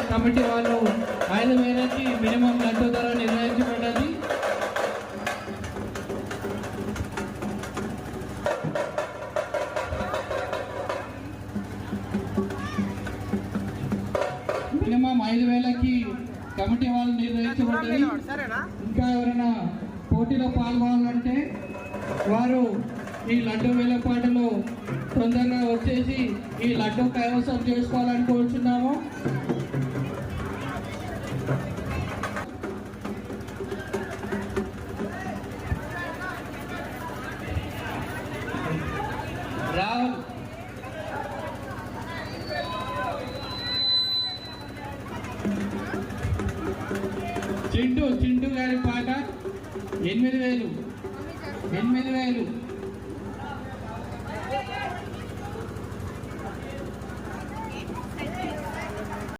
Committee వాళ్ళు 5,000కి minimum laddu ధర నిర్ణయించబడ్డది. Minimum 5,000కి committee వాళ్ళు నిర్ణయించబడ్డది. ఇంకా ఎవరైనా పోటీలో పాల్గొనాలంటే వారు ఈ లడ్డు వేలపాటలో తొందరగా వచ్చేసి ఈ లడ్డు కైవసం చేసుకోవాలని కోరుచున్నాము. రాహుల్ చింటూ గారి పాట 8,000